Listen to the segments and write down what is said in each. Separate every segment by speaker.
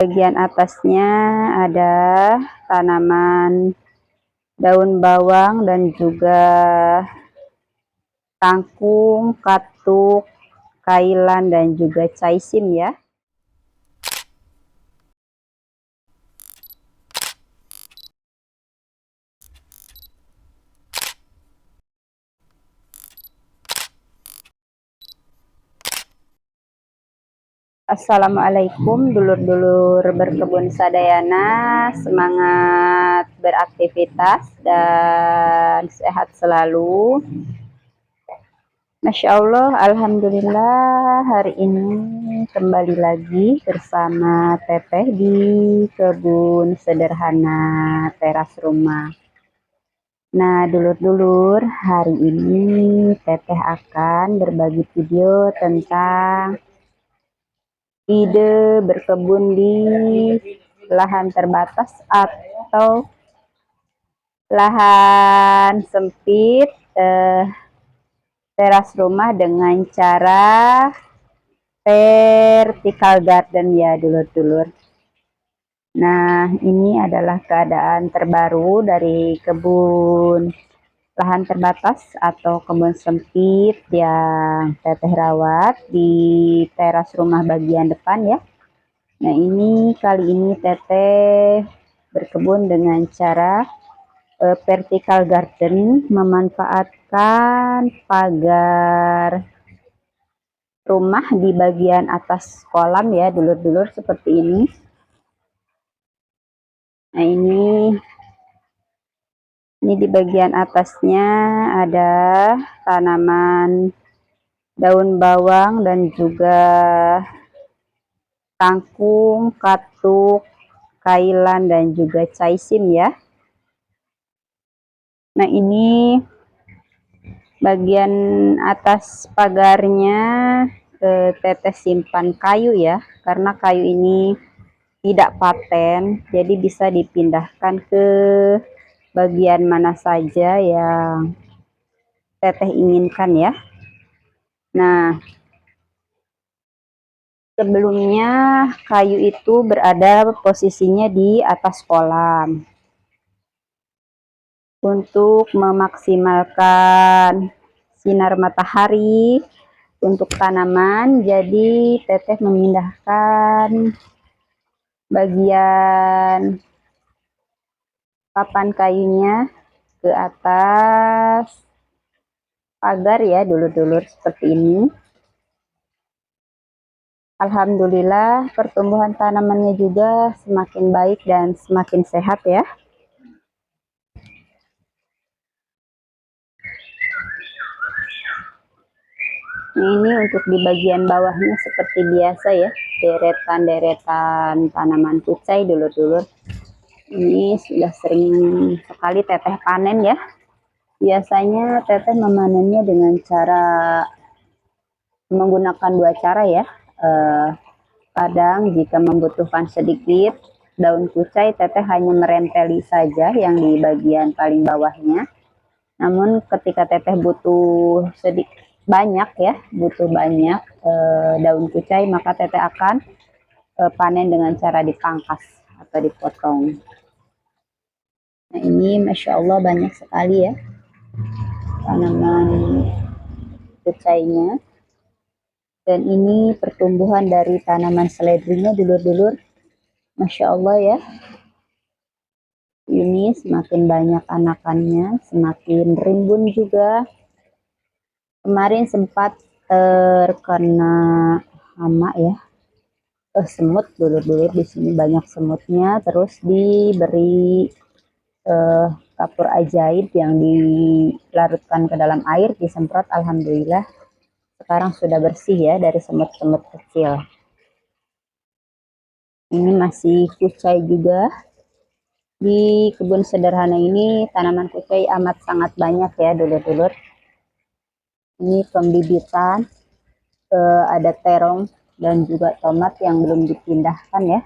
Speaker 1: Bagian atasnya ada tanaman daun bawang dan juga kangkung, katuk, kailan dan juga caisim ya. Assalamualaikum dulur-dulur berkebun sadayana, semangat beraktivitas dan sehat selalu. Masya Allah, Alhamdulillah hari ini kembali lagi bersama Teteh di kebun sederhana teras rumah. Nah dulur-dulur, hari ini Teteh akan berbagi video tentang ide berkebun di lahan terbatas atau lahan sempit teras rumah dengan cara vertical garden ya dulur-dulur. Nah ini adalah keadaan terbaru dari kebun lahan terbatas atau kebun sempit yang Teteh rawat di teras rumah bagian depan ya. Nah ini kali ini Teteh berkebun dengan cara vertical garden, memanfaatkan pagar rumah di bagian atas kolam ya dulur-dulur seperti ini. Nah ini di bagian atasnya ada tanaman daun bawang dan juga kangkung, katuk, kailan dan juga caisim ya. Nah ini bagian atas pagarnya Teteh simpan kayu ya, karena kayu ini tidak paten, jadi bisa dipindahkan ke bagian mana saja yang Teteh inginkan ya. Nah sebelumnya kayu itu berada posisinya di atas kolam untuk memaksimalkan sinar matahari untuk tanaman, jadi Teteh memindahkan bagian papan kayunya ke atas pagar ya dulur-dulur seperti ini. Alhamdulillah pertumbuhan tanamannya juga semakin baik dan semakin sehat ya. Ini untuk di bagian bawahnya seperti biasa ya, deretan-deretan tanaman kucai dulur-dulur. Ini sudah sering sekali Teteh panen ya. Biasanya Teteh memanennya dengan cara menggunakan dua cara ya. Kadang jika membutuhkan sedikit daun kucai, Teteh hanya merenteli saja yang di bagian paling bawahnya. Namun ketika Teteh butuh sedikit banyak ya, butuh banyak daun kucai, maka Teteh akan panen dengan cara dipangkas atau dipotong. Nah ini Masya Allah banyak sekali ya tanaman kucainya. Dan ini pertumbuhan dari tanaman seledrinya dulur-dulur, Masya Allah ya. Ini semakin banyak anakannya, semakin rimbun juga. Kemarin sempat terkena hama ya, semut dulur-dulur, di sini banyak semutnya. Terus diberi kapur ajaib yang dilarutkan ke dalam air, disemprot, alhamdulillah sekarang sudah bersih ya dari semut-semut kecil. Ini masih kucai juga. Di kebun sederhana ini tanaman kucai amat sangat banyak ya dulur-dulur. Ini pembibitan, ada terong dan juga tomat yang belum dipindahkan ya.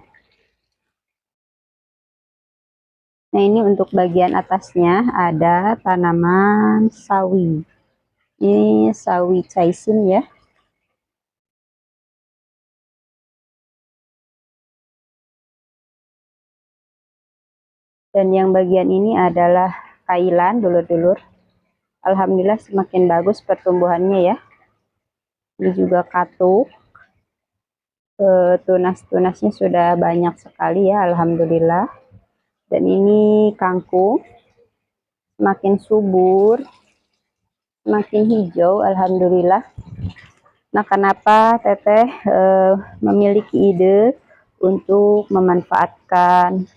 Speaker 1: Nah ini untuk bagian atasnya ada tanaman sawi. Ini sawi caisim ya. Dan yang bagian ini adalah kailan, dulur-dulur. Alhamdulillah semakin bagus pertumbuhannya ya. Ini juga katuk. Tunas-tunasnya sudah banyak sekali ya, alhamdulillah. Dan ini kangkung, semakin subur, semakin hijau, alhamdulillah. Nah, kenapa Teteh memiliki ide untuk memanfaatkan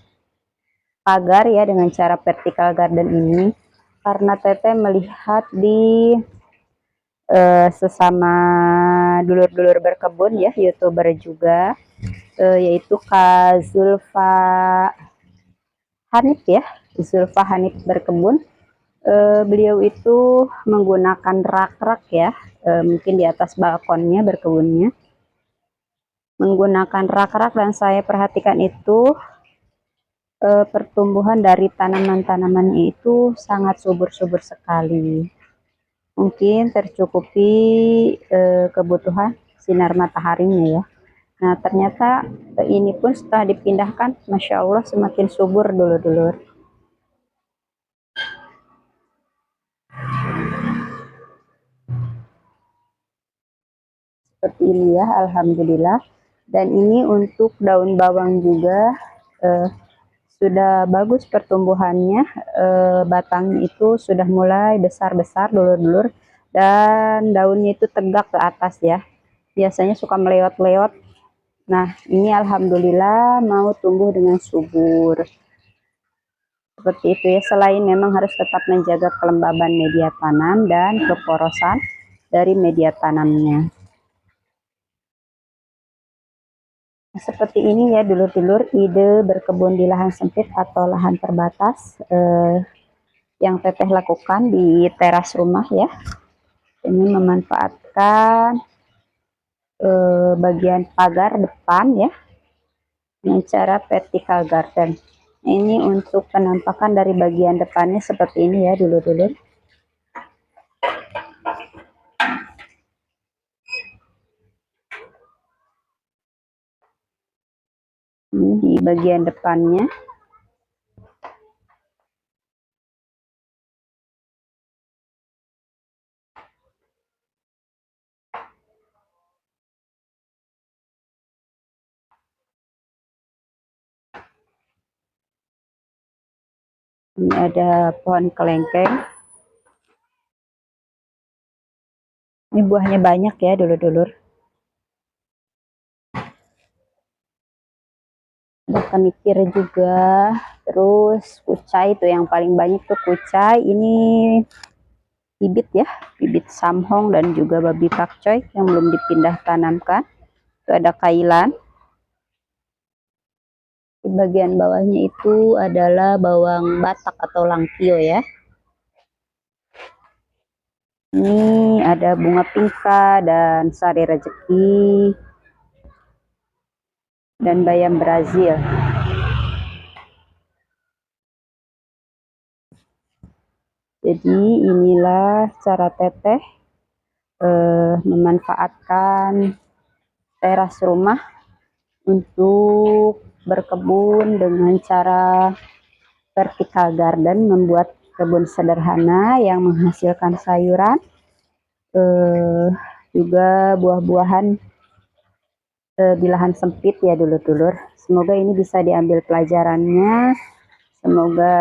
Speaker 1: pagar ya dengan cara vertical garden ini? Karena Teteh melihat di sesama dulur-dulur berkebun ya, YouTuber juga, yaitu Kak Zulfa Hanif ya, Zulfa Hanif berkebun. Beliau itu menggunakan rak-rak ya, mungkin di atas balkonnya berkebunnya, menggunakan rak-rak, dan saya perhatikan itu pertumbuhan dari tanaman-tanamannya itu sangat subur-subur sekali. Mungkin tercukupi kebutuhan sinar mataharinya ya. Nah, ternyata ini pun setelah dipindahkan, Masya Allah semakin subur dulur-dulur. Seperti ini ya, alhamdulillah. Dan ini untuk daun bawang juga sudah bagus pertumbuhannya. Batangnya itu sudah mulai besar-besar dulur-dulur, dan daunnya itu tegak ke atas ya. Biasanya suka melewat-lewat. Nah, ini alhamdulillah mau tumbuh dengan subur. Seperti itu ya, selain memang harus tetap menjaga kelembaban media tanam dan keporosan dari media tanamnya. Seperti ini ya dulur-dulur, ide berkebun di lahan sempit atau lahan terbatas yang Teteh lakukan di teras rumah ya. Ini memanfaatkan bagian pagar depan ya, dengan cara vertical garden. Ini untuk penampakan dari bagian depannya seperti ini ya dulur-dulur. Ini di bagian depannya. Ini ada pohon kelengkeng. Ini buahnya banyak ya dulur-dulur. Ada kenikir juga. Terus kucai itu yang paling banyak tuh kucai. Ini bibit ya, bibit samhong dan juga babi pakcoy yang belum dipindah tanamkan. Itu ada kailan. Di bagian bawahnya itu adalah bawang batak atau langkio ya. Ini ada bunga pingka dan sari rezeki dan bayam Brazil. Jadi inilah cara Teteh memanfaatkan teras rumah untuk berkebun dengan cara vertical garden, membuat kebun sederhana yang menghasilkan sayuran, juga buah-buahan di lahan sempit ya dulur-dulur. Semoga ini bisa diambil pelajarannya, semoga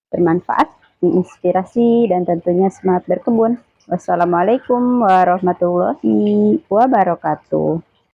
Speaker 1: bermanfaat, menginspirasi, dan tentunya semangat berkebun. Wassalamualaikum warahmatullahi wabarakatuh.